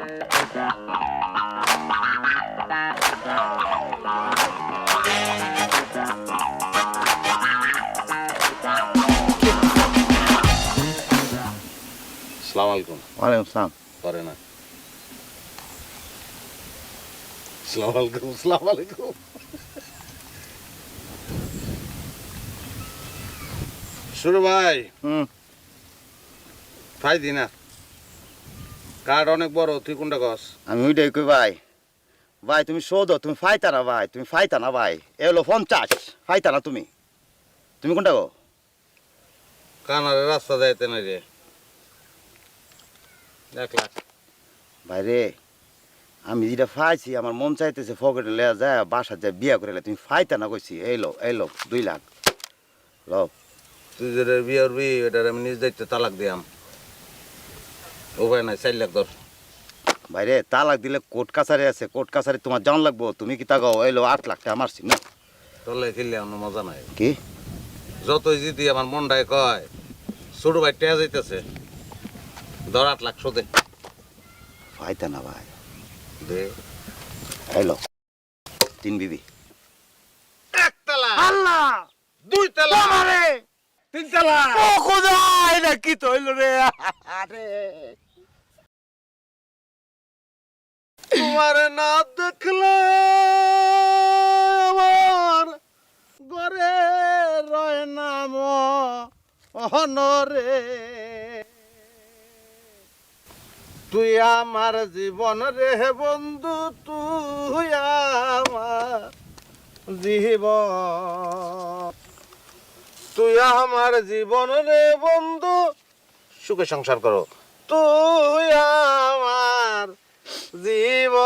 আসসালামু আলাইকুম। ওয়ালাইকুম সালাম। করে না। আসসালামু আলাইকুম, আসসালামু আলাইকুম। শুরু ভাই। ফাই দি না, কার্ড অনেক বড়, তুই কোনটা কস? আমি ওইটাই কই ভাই। ভাই তুমি শোধ, তুমি ফাইতা না ভাই, তুমি ফাইতা না ভাই। এ হলো 50, ফাইতা না তুমি। তুমি কোনটা গো? কানারে রাস্তা যাইতে না রে। 1 লাখ। ভাই রে, আমি যেটা ফাইছি আমার মন চাইতেছে ফকেটে লেয়া যায় বাসা যায় বিয়া করে তুমি ফাইতা না কইছি। এই লো 2 লাখ লো। তুই যেটা বিয়ে করবি ওটার আমি নিজ দায়িত্বে তালাক দিয়াম। উপায় নাই, 4 লাখ ধর। ভাই রে, তালাক দিলে কোর্ট কাছারি আছে, কোর্ট কাছারি তোমার জান লাগবো। তুমি কি তা গাও? 8 লাখ টাকা মারছি না। তোলে খেললে আমার মজা নাই। কি যতই জিদি আমার মনটায় কয় ছোট ভাই টেয়া যাইতেছে, ধর 8 লাখ শোধে ফাইতা না ভাই। দে। লো 3 বিবি। 1 তালা, আল্লাহ 2 তালা, আমারে 3 তালা। ও খোদা, এটা কি তো হইল রে? আরে তোমার না দেখলে আমার ঘরে রয় নাম অনরে। তুই আমার জীবন রে বন্ধু, তুই আমার জীবন, তুই আমার জীবন রে বন্ধু। সুখে সংসার করো। তুই আমার জীবন।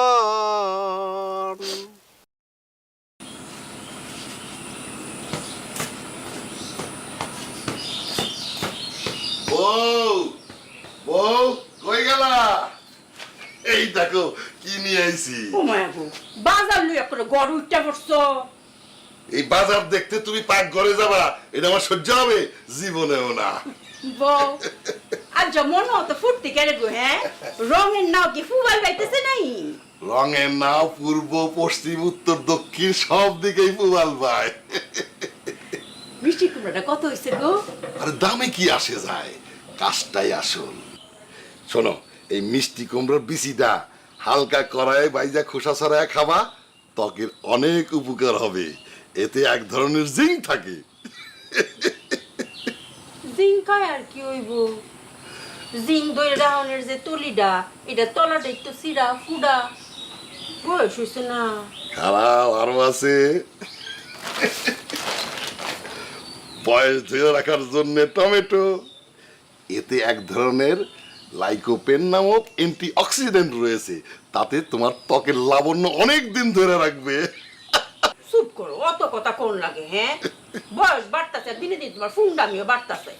বউ বউ কই গেলা? এই দেখো কি নিয়ে আইছি। ও মায়া গো, বাজার লইয়া করে গড় উঠটা পড়ছো। এই বাজার দেখতে তুমি পাক ঘরে যাবা, এটা আমার সহ্য হবে? জীবনেও না। বউ আর যেমন তো ফুটতে গেলে গো, হ্যাঁ রঙের নাও কি ফুবাই পাইতেছে নাই? রঙের নাও পূর্ব পশ্চিম উত্তর দক্ষিণ সব দিকেই পুবাল পায়। মিষ্টি কুমড়াটা কত হয়েছে গো? আর দামে কি আসে যায়, কাজটাই আসল। শোনো, এই মিষ্টি কুমড়োর বিচিটা হালকা কড়াইয়ে বাইজা খোসা ছড়ায় খাবা, ত্বকের অনেক উপকার হবে। এতে এক ধরনের জিঙ্ক থাকে। জিঙ্কায় আর কি হইব? জিং দই রাহনের যে তলিডা, এটা তলাটাই তো সিরা ফুডা। বয়স হয়েছে না। খারাপ আরো আছে। বয়স ধরে রাখার জন্য টমেটো, এতে এক ধরনের লাইকোপেন নামক অ্যান্টি অক্সিডেন্ট রয়েছে, তাতে তোমার ত্বকের লাবণ্য অনেক দিন ধরে রাখবে। চুপ করো, অত কথা কোন লাগে? হ্যাঁ বয়স বাড়তাছে, দিনে দিন তোমার ফুন্ডামিও বাড়তাছে।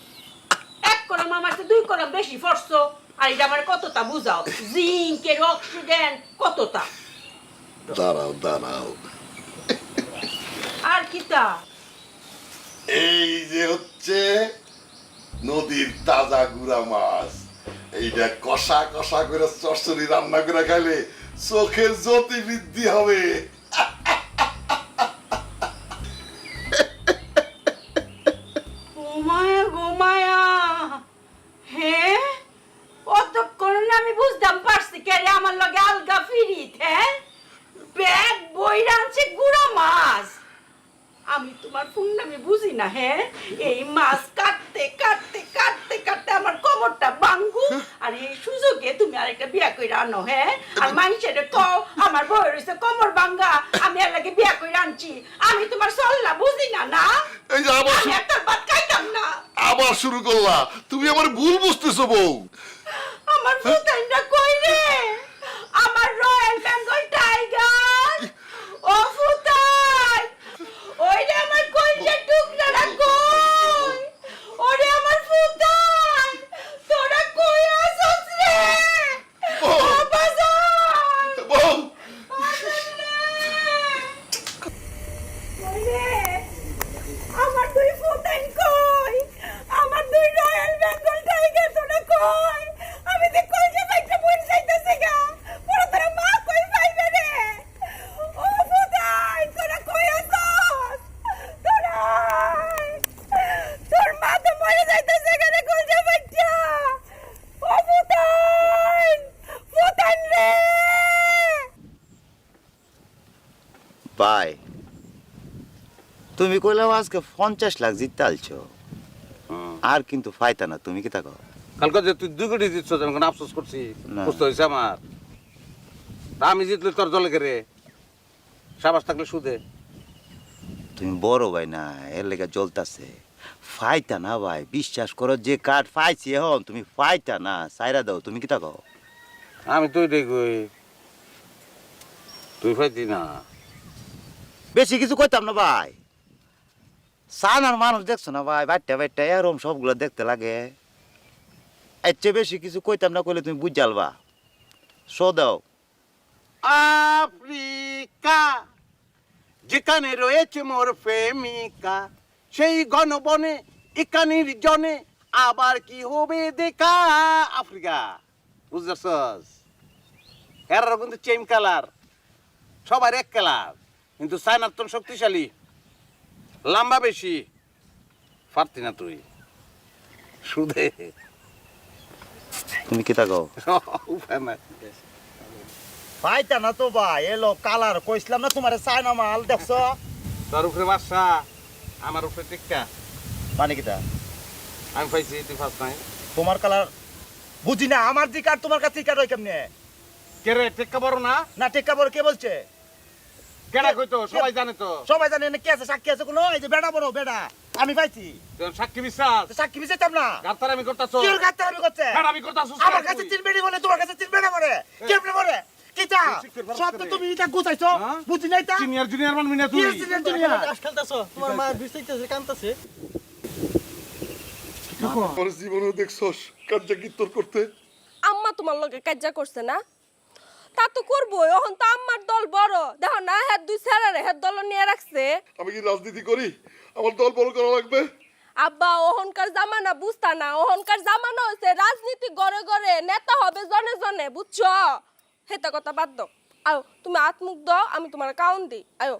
1 কলম আমার 2 কলম বেশি ফরছো, আর এটা আমার কতটা বুঝাও? জিঙ্কের অক্সিডেন্ট কতটা? দাঁড়াও দাঁড়াও, আর কি তা? এই যে হচ্ছে নদীর তাজা গুড়া মাছ, এইটা কষা কষা করে চচ্চড়ি রান্না করে খাইলে চোখের জ্যোতি বৃদ্ধি হবে। ও মায়া গো মায়া, হ্যাঁ অতক্ষণ আমি বুঝতাম পারছি কে আমার লগে আলগা ফিরিত। হ্যাঁ ব্যাগ বই রাঁধছে গুড়া মাছ। আমি তোমার ফুন্ডামি বুঝি না। হ্যাঁ এই মাছ কাটতে কাটতে কাটতে কাটতে আমার কোমরটা ভাঙ্গু, আর এই সুযোগে তুমি আরেকটা বিয়া কইরা আনো। হ্যাঁ আর মানুষের কও আমার বউ হইছে কোমর ভাঙ্গা, আমি আর লাগে বিয়া কইরা আনছি। আমি তোমার সল্লা বুঝি না। না এই যে আবার আমি একটা ভাত খাইতাম না। আবার শুরু করলা, তুমি আমার ভুল বুঝতেছো বউ। আমার ফুটাইনা কই রে? আমার রয়্যাল বেঙ্গল টাইগার। ও ফুটাই, ওই রে আমার কইলে টুকরাটা কই? ওরে আমার ফুটাই, তোরা কই আছস রে? ও বাজার বউ কই রে? আমার 2 ফুটাইন কই? আমার 2 রয়্যাল বেঙ্গল টাইগার তোরা কই? আমি তো কই যে বাইকটা পড়ে ভাই তুমি কইলাম আজকে 50 লাখ জিততে আলছো আর কিন্তু ফাইতা না তুমি কি তাকো কালকে যে তুই 2 কোটি জিতছ আমি কোনো আফসোস করছি না। কষ্ট হয়েছে আমার তা আমি জিতলে তোর দলে করে সাবাস থাকলে সুদে তুমি বড় ভাই না এর লেগে জ্বলতাছে ফাইতা না ভাই বিশ্বাস করো যে কার্ড ফাইছি এখন তুমি ফাইতা না সাইরা দাও তুমি কি তাকো আমি তুই দেখই তুই ফাইতি না বেশি কিছু কইতাম না ভাই সানার মানুষ দেখছো না ভাই বাইটা বাইটা এরম সবগুলো দেখতে লাগে এর চেয়ে বেশি কিছু কইতাম না কইলে তুমি বুঝ জ্বালবা শো দাও আফ্রিকা যেখানে রয়েছে মোর প্রেমিকা সেই ঘনবনে একানির জনে আবার কি হবে দেখা আফ্রিকা বুঝছস এরা কিন্তু চেম কালার সবার এক কালার কিন্তু চায়নার তোর শক্তিশালী লম্বা বেশি পারতি না তুই সুদে তুমি কি তাকো উপায় নাই ফাইতা না তো ভাই এলো কালার কইছিলাম না তোমারে চায়না মাল দেখছো তোর উপরে বাসা আমার উপরে টিক্কা মানে কিটা আমি পাইছি তুই ফার্স্ট নাই তোমার কালার বুঝি না আমার দি কার্ড তোমার কাছে কার্ড হয় কেমনে কে রে টিক্কা বড় না না টেক্কা বড় কে বলছে কেডা কইতো সবাই জানে তো সবাই জানে না কে আছে সাক্ষী আছে কোনো এই যে বেড়া বড় বেড়া আমি পাইছি তোর সাক্ষী বিশ্বাস তো সাক্ষী বিচাইতাম না গাতার আমি করতাছ কি ওর গাতে আমি করছে আমি করতাছ আমার কাছে তিন বেড়ি বলে তোমার কাছে তিন বেড়া বলে কেমনে বলে কিটা সব তো তুমি এটা গুছাইছো বুঝি নাই তা সিনিয়র জুনিয়র মানবি না তুই আমার জীবনেও দেখছস কার্যা কীর্তন করতে আম্মা তোমার লগে কাজ্জা করছে না তা তো করবো এখন তো আম্মার দল বড় দেখো না হ্যাঁ দুই স্যারারে হ্যাঁ দল নিয়ে রাখছে আমি কি রাজনীতি করি আমার দল বড় করা লাগবে আব্বা ওহনকার জামানা বুঝতা না ওহনকার জামানা হচ্ছে রাজনীতি গড়ে গড়ে নেতা হবে জনে জনে বুঝছো হেতা কথা বাদ দাও আয়ো তুমি আত্মুখ দাও আমি তোমার কাউন দিই আয়ো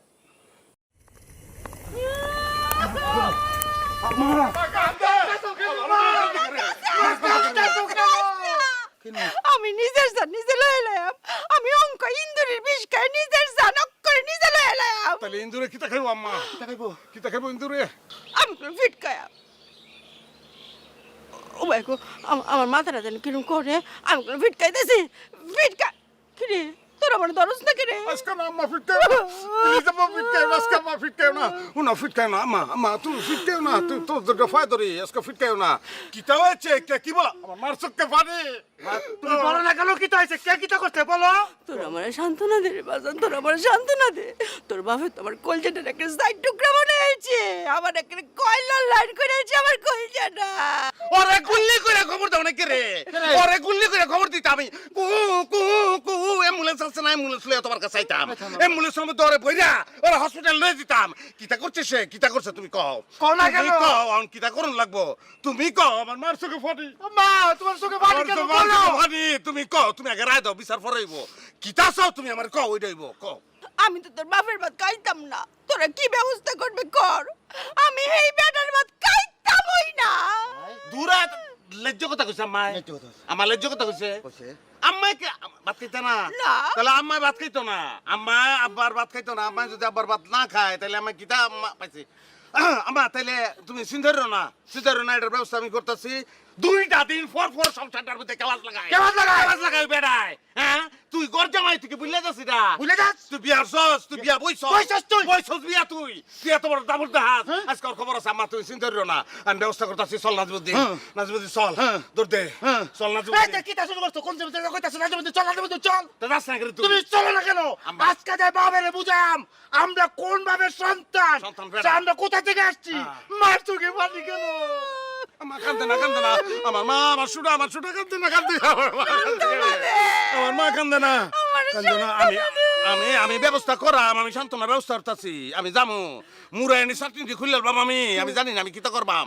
আমি নিজের জান নিজে লয়ে এলাম আমি অঙ্ক ইন্দুরের বিষ খাই নিজের জান করে নিজে লয়ে এলাম তাহলে ইন্দুরে কিতা খাইবো আম্মা কিতা খাইবো ইন্দুরে আমি ফিট খায়া ও ভাই গো আমার মাথাটা যেন কিরম করে আমি কোনো ফিট খাইতেছি ফিট খা কিরে তোর আমার দরজ না কিরে আজকে না আম্মা ফিট খাইবো প্লিজ আম্মা ফিট খাইবো আজকে আম্মা ফিট খাইবো না উনা ফিট খাইবো না আম্মা তুই ফিট খাইবো না তুই তোর দুটো ফায় ধরি আজকে ফিট খাইবো না কিতা হয়েছে কে কি বলা আমার মার চোখকে পানি তুমি বলো না কেন কিটা হইছে কে কিটা করতে বলো তোর আমার সান্ত্বনা দে রে বাজান তোর আমার সান্ত্বনা দে তোর বাপে তোমার কলজাটার একটা সাইড টুকরা বানিয়েছে আমার একটা কয়লা লাইন করেছে আমার কলজাটা ওরে গুল্লি করে খবর দাও না কে রে ওরে গুল্লি করে খবর দিতে আমি কু কু কু অ্যাম্বুলেন্স আছে না অ্যাম্বুলেন্স লয়ে তোমার কাছে আইতাম অ্যাম্বুলেন্স আমি দরে বইরা ওরে হসপিটাল লয়ে দিতাম কিতা করছে সে কিতা করছে তুমি কও কও না কেন? তুমি কও আমি কিতা করুন লাগবো তুমি কও আমার মার চোখে ফাটি মা তোমার চোখে পানি কেন বলো ফাটি তুমি কও তুমি আগে রায় দাও বিচার ফরাইব কিতা চাও তুমি আমার কও ওইটাইব কও আমি তো তোর বাপের ভাত খাইতাম না তোরা কি ব্যবস্থা করবে কর আমি এই বেটার ভাত খাইতামই না দূরা লজ্জ কথা কইছে আম্মাই আমার লজ্জ কথা কইছে আম্মাই কে ভাত খাইতে না না। তাহলে আম্মাই ভাত খাইতো না আম্মা আব্বার ভাত খাইতো না আম্মাই যদি আব্বার ভাত না খায় তাহলে আমি কিতা আম্মা পাইছি আম্মা তাইলে তুমি সিন্ধারো না এটার ব্যবস্থা আমি করতেছি 2টা দিন পর সংসারটার মধ্যে কেলাস লাগাই বেড়ায় হ্যাঁ তুই গর জামাই তুই বুঝলে যাচ্ছি না বুঝলে যাস তুই বিয়ার সস তুই বিয়া বইছস বিয়া তুই এত বড় দাবুর দাহাজ আজকে ওর খবর আছে আম্মা তুই চিন্তা করিও না আমি ব্যবস্থা করতেছি চল নাজবুদ্দিন চল দূর দে চল এই নাজবুদ্দিন যে কিটা শুরু করছো কোন জমিতে কইতাছ না জমিতে চল না জমিতে চল তো রাস না করে তুমি চলো না কেন আমরা- আজকে যাই বাবারে বুঝাম আমরা কোন ভাবে সন্তান সন্তান বেড়া। সে আমরা কোথা থেকে আসছি মার চোখে পানি কেন আমার কান্দে না আমার মা আমার সুডা কান্দে না আমার মা কান্দে না আমি ব্যবস্থা করাম আমি সান্ত্বনা ব্যবস্থা করতেছি আমি যামু মুরায়নি চাকরি খুললে বাবা আমি জানি না আমি কিতা করবাম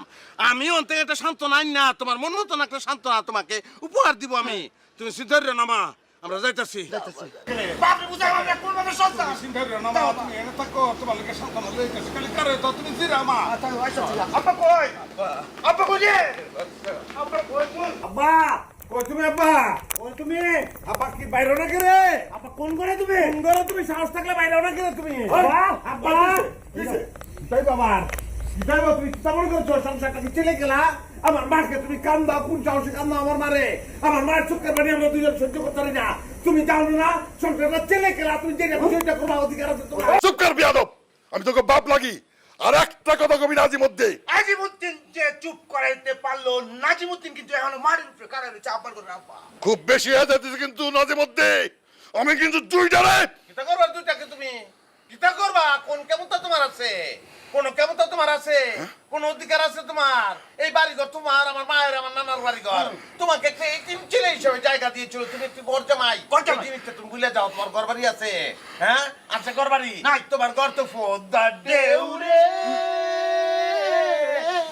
আমি অন্তে একটা সান্ত্বনা আইন না তোমার মন মতন একটা সান্ত্বনা তোমাকে উপহার দিব আমি তুমি চিন্তা করিও না মা আমরা যাইতাছি বাপরে বুঝাম আমরা কোন ভাবে সন্তান চিন্তা করিও না মা তুমি এনে থাকো তোমার লাগে সান্ত্বনা লইতেছি খালি কারে তো তুমি জিরা মা আব্বা কই আব্বা কই রে আব্বা কই ও তুমি আব্বা, ও তুমি আব্বা কি বাইরে না করে? আব্বা কোন করে তুমি? কোন করে তুমি সাহস থাকলে বাইরে না করে তুমি? আব্বা তাই বাবার তাই বাবা তুমি কেমন করছো? সংসারটা কি চলে গেলা? আমার মাকে তুমি কান্দা, কোন সাহসে কান্দা আমার মারে? আমার মায়ের চোখের পানি আমরা দুজন সহ্য করতে পারি না। তুমি জানো না সংসারটা চলে গেলা, তুমি যেটা খুশি ওইটা করবার অধিকার আছে তোমার। চুপ কর বিয়াদব, আমি তোকে বাপ লাগি। আর একটা কথা কবি নাজিমুদ্দিন। আজিমুদ্দিন যে চুপ করাইতে পারলো, নাজিমুদ্দিন কিন্তু এখনো মাটির উপরে কারারে চাপার করে আব্বা। খুব বেশি হয়ে যাচ্ছে কিন্তু নাজিমুদ্দিন, আমি কিন্তু দুইটারে। কিতা করবা দুইটাকে তুমি? কিতা করবা? কোন কেমনটা তোমার আছে? কোন কেমনটা তোমার আছে? কোন অধিকার আছে তোমার? এই বাড়িঘর তোমার, আমার মায়ের, আমার নানার বাড়িঘর। তোমাকে একটা এতিম ছেলে হিসেবে জায়গা দিয়েছিল, তুমি একটু ঘর জামাই। এই জিনিসটা তুমি ভুলে যাও, তোমার ঘর বাড়ি আছে? হ্যাঁ আছে ঘর বাড়ি? নাই, তোমার ঘর তো ফোদা দেউরে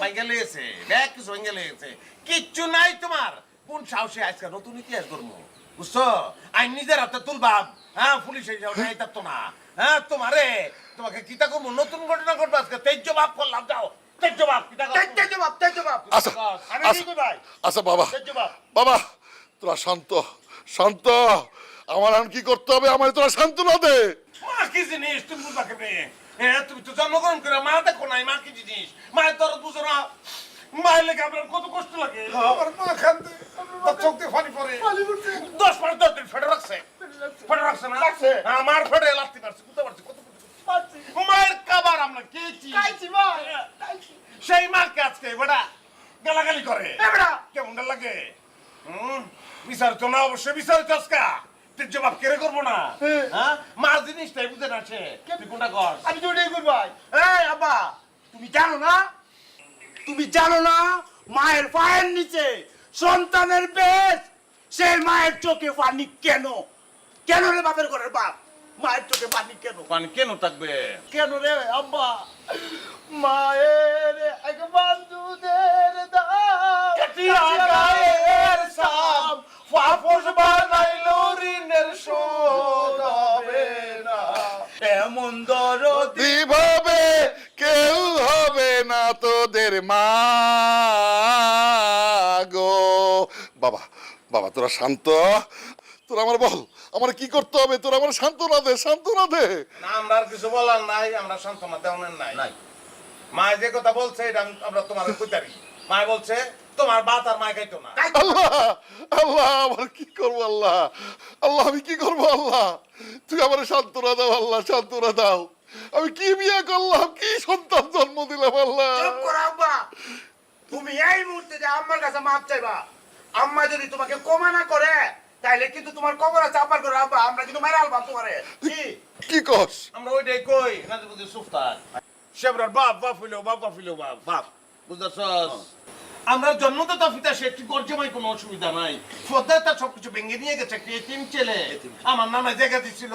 ভাঙ্গা লেগেছে, ব্যাগ কিছু ভাঙ্গা লেগেছে, কিচ্ছু নাই তোমার। কোন সাহসে আজকে নতুন ইতিহাস করবো, বুঝছো? আইন নিজের হাতে তুলবাম, হ্যাঁ পুলিশ এই থাকতো না। হ্যাঁ তোমারে তোমাকে কিতা করবো, নতুন ঘটনা ঘটবো আজকে। তেজ বাপ করলাম, যাও তেজ বাপ। কিতা তেজ বাপ আচ্ছা আমি আচ্ছা, কি কই ভাই? আচ্ছা বাবা, তেজ বাপ বাবা তোরা শান্ত শান্ত। আমার এখন কি করতে হবে, আমার তোরা সান্ত্বনা দে। মা কি জিনিস তুমি বুঝবা কেমনে? হ্যাঁ তুমি তো জন্মগ্রহণ করে মা দেখো নাই, মা কি জিনিস? মায়ের দরদ বুঝো না? মায়ের লেগে আপনার কত কষ্ট লাগে। আমার মা কান্দে, তার চোখ দিয়ে পানি পড়ে। 10 দিন ফেটে রাখছে, ফেটে রাখছে না? হ্যাঁ মার ফেটে লাগতে পারছে, বুঝতে পারছি কত মায়ের কাবার আমরা খেয়েছি। সেই মাকে আজকে বেটা গালাগালি করে, কেমন লাগে? বিচারিত না, অবশ্যই বিচারিত আজকে। তুই জবাব কেড়ে করবো না? হ্যাঁ মা জিনিসটাই বুঝে না সে। তুই কোনটা কর? আমি তো ওটাই কই ভাই। এই আব্বা, তুমি জানো না, তুমি জানো না মায়ের পায়ের নিচে সন্তানের পেট, সেই মায়ের চোখে পানি কেন? কেন রে বাপের ঘরের বাপ, মায়ের চোখে পানি কেন? পানি কেন থাকবে? কেন রে আব্বা? মায়ের এক বন্ধুদের দাম কাটিয়া গায়ের সাম, ফাফুস বানাইলো ঋণের শোধ হবে না। এমন দরদ ভাবে কেউ হবে না তোদের মা গো। বাবা বাবা তোরা শান্ত, তোরা আমার বল আমার কি করতে হবে, তোরা আমার সান্ত্বনা দে, সান্ত্বনা দে। না আমরা আর কিছু বলার নাই, আমরা সান্ত্বনা দেওয়ার নাই। মা যে কথা বলছে এটা আমরা তোমার কইতারি। মা বলছে তোমার বাত আর মা খাইতো না। আল্লাহ আল্লাহ আমার কি করবো, আল্লাহ আল্লাহ আমি কি করবো, আল্লাহ তুই আমার সান্ত্বনা দাও, আল্লাহ সান্ত্বনা দাও। আমি কি বিয়ে করলাম, কি সন্তান জন্ম দিলাম, আল্লাহ। চুপ করো আব্বা। তুমি এই মুহূর্তে যে আম্মার কাছে মাপ চাইবা, আম্মা যদি তোমাকে ক্ষমা না করে তাইলে কিন্তু তোমার কবরে চাপার করে আব্বা, আমরা কিন্তু মেরে আলবাম তোমারে। কি কস? আমরা ওইটাই কই না যে বুঝি সুফতার শেবরার বাপ বাপ হইলো বাপ বাপ হইলো বাপ বাপ, বুঝতেছস? আমরা জন্মদাতা পিতা, সে একটি গর্জমাই, কোনো অসুবিধা নাই। শ্রদ্ধায় তার সবকিছু ভেঙে নিয়ে গেছে, একটি এতিম ছেলে। আমার নানা জায়গা দিছিল,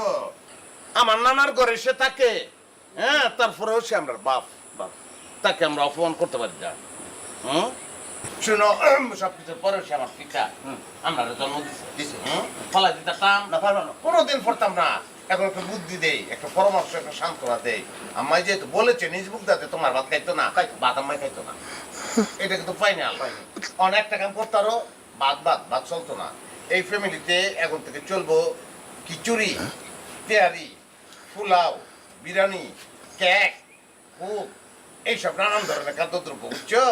আমার নানার ঘরে সে থাকে। হ্যাঁ তারপরেও সে আমরা বাপ বাপ, তাকে আমরা অপমান করতে পারি না। শুনো সবকিছুর পরেও সে আমার পিতা, আমরা জন্ম দিছে। ফলা দিতাম না, কোনোদিন পড়তাম না। এখন একটা বুদ্ধি দেই, একটা পরামর্শ, একটা সান্ত্বনা দেই। আম্মাই যেহেতু বলেছে নিজ মুখ দাতে তোমার ভাত খাইতো না, ভাত আম্মাই খাইতো না, এটা কিন্তু ফাইনাল। অনেকটা কাম করতারও ভাত চলতো না। এই ফ্যামিলিতে এখন থেকে চলবো খিচুড়ি, তেয়ারি, পোলাও, বিরিয়ানি, কেক, কুক, এইসব নানান ধরনের খাদ্যদ্রব্য, বুঝছো?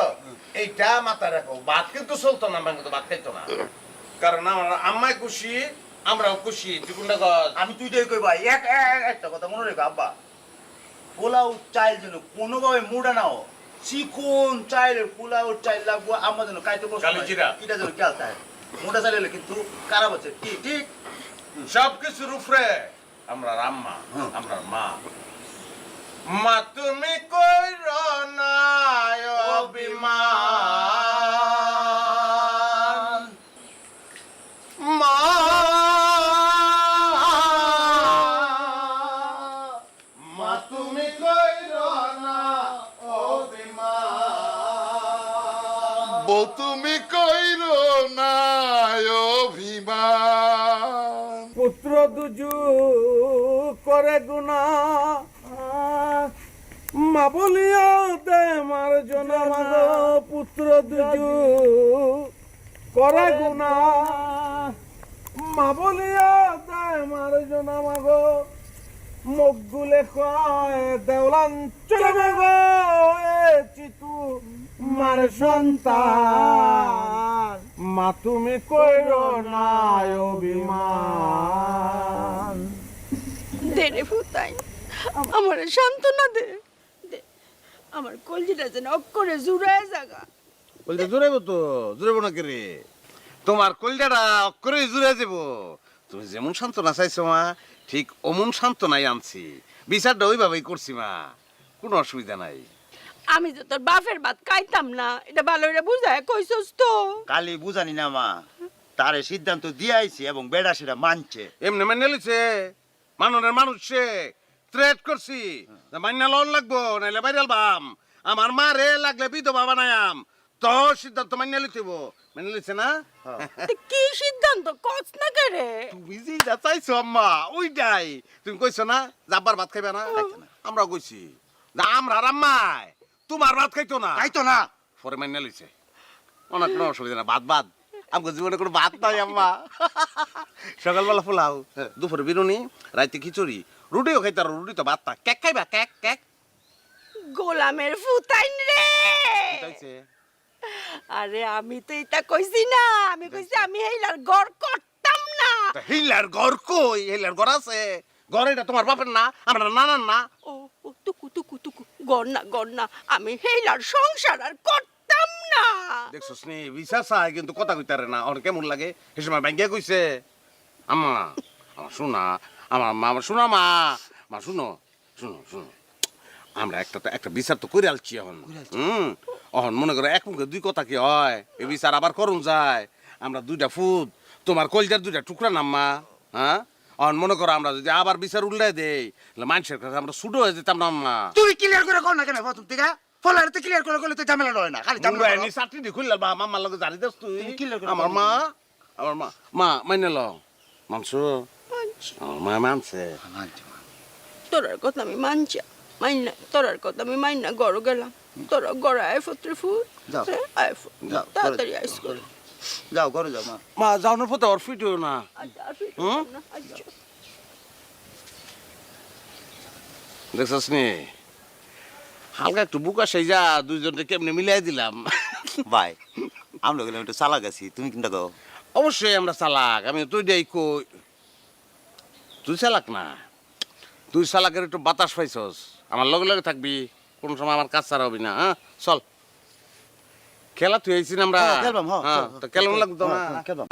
এইটা মাথায় রাখো। ভাত কিন্তু চলতো না, কিন্তু ভাত খাইতো না। কারণ আমার আম্মাই খুশি, আমরাও খুশি। তুকুন্ডা গজ আমি তুইটাই কই ভাই, একটা কথা মনে রেখো আব্বা, পোলাও চাইল যেন কোনোভাবে মুড়া নাও, চিকন চাইলের পোলাও চাইল লাগবো আমার জন্য কাইতে বসে কালিজিরা। এটা যেন খেয়াল থাকে। মোটা চাইলে কিন্তু খারাপ আছে, ঠিক ঠিক। সবকিছুর উপরে আমরা আম্মা, আমরা মা। মা তুমি কইর না অভিমান, মা মা তুমি কইর না অভিমান। বউ তুমি কইরো না অভিমান। পুত্র দুজু করে গুনা, মা বলিয়া দে মার জনা। পুত্র দুজু করে গুনা মা বলিয়া দেয় মারজন আমাগো মুখ গুলে কয় দেওলান চলে গো এ চিতু মার সন্তান মা তুমি কইরো না অভিমান। দে রে ফুতাই আমার সান্ত্বনা দে দে আমার কলজিটা যেন অক্ষরে জুড়ায় জাগা। বলতে জুড়াইব তো জুড়াইব না কে তোমার কলজাটা অক্ষরে জুড়ে যাব। তুমি যেমন সান্ত্বনা চাইছো মা ঠিক অমন সান্ত্বনাই আনছি। বিচারটা ওইভাবেই করছি মা, কোনো অসুবিধা নাই। আমি তো তোর বাপের ভাত খাইতাম না, এটা ভালো করে বুঝায় কইছস তো। কালি বুঝানি না মা, তারে সিদ্ধান্ত দিয়ে আইছি এবং বেড়া সেটা মানছে। এমনি মান্য লিছে মাননের মানুষ সে থ্রেট করছি মান্য লন লাগবো নাইলে বাইরাল বাম আমার মা রে লাগলে বিধবা বানায়াম তো সিদ্ধান্ত মান্য লিতেব। মেনে লিছে না? তে কি সিদ্ধান্ত কস না করে? তুমি যেটা চাইছো আম্মা ওইটাই। তুমি কইছো না যাবার ভাত খাইবে না, আমরা কইছি না আমরা আম্মাই তোমার ভাত খাইতো না, তাই তো না। পরে মান্য লিছে অনেক কোনো অসুবিধা না। ভাত ভাত আমাকে জীবনে কোনো ভাত নাই আম্মা। সকালবেলা পোলাও, দুপুরে বিরুনি, রাইতে খিচুড়ি, রুটিও খাইতে আর রুটি তো ভাত না। কেক খাইবা কেক? কেক গোলামের ফুতাইন রে। আরে আমি তো এটা কইছি না, আমি কইছি আমি হেইলার গড় করতাম না। হিলার ঘর কই? হিলার ঘর আছে? ঘর এটা তোমার বাপের না, আমরা নানার না। ও ও টুকু টুকু টুকু গড় না আমি হেইলার সংসার আর করতাম না। দেখছস নি বিচার চাই কিন্তু কথা কইতারে না। ওর কেমন লাগে সে সময় ব্যাংকে কইছে আম্মা আমার শোনা আমার মা আমার শোনা মা মা শুনো শুনো শুনো আমরা একটা বিচার তো করে আলছি এখন। অহন মনে করো এক মুখে দুই কথা কি হয়? এই বিচার আবার করুন যায়। আমরা দুইটা ফুট তোমার কলজার দুইটা টুকরা নাম্মা। হ্যাঁ অহন মনে করো আমরা যদি আবার বিচার উল্লাই দেই মানুষের কাছে আমরা ছুটো হয়ে যেতাম না আম্মা। তুই ক্লিয়ার করে কর না কেন প্রথম থেকে? ফলারে তো ক্লিয়ার করে করলে তো ঝামেলা হয় না, খালি ঝামেলা হয়। চাকরি দি খুললাম বা মামার লগে জানি দেস তুই clear করে আমার মা মা মাইনে ল মানছো আমার মা মানছে। তোরার কথা আমি মানছি মাইনা, তোরার কথা আমি মাইনা গড় গেলাম। তোরা গড় আয় ফত্রে ফুট যাও। আয় ফুট যাও, তাড়াতাড়ি আইস করে। যাও ঘরে যাও মা। মা যাওয়ার পথে ওর ফিটিও না। দেখছস নি হালকা একটু বুকা সেই যা দুইজনকে কেমনে মিলাই দিলাম। ভাই আমরা গেলাম একটু চালা গেছি, তুমি কিনটা গাও। অবশ্যই আমরা চালাক, আমি তুই দেই কই তুই চালাক না, তুই চালাকের একটু বাতাস পাইছস। আমার লগে লগে থাকবি, কোন সময় আমার কাজ ছাড়া হবি না। হ্যাঁ চল খেলা তুই আইছিস আমরা খেলবাম, হ্যাঁ তো খেলুন লাগতো না। খেলবাম।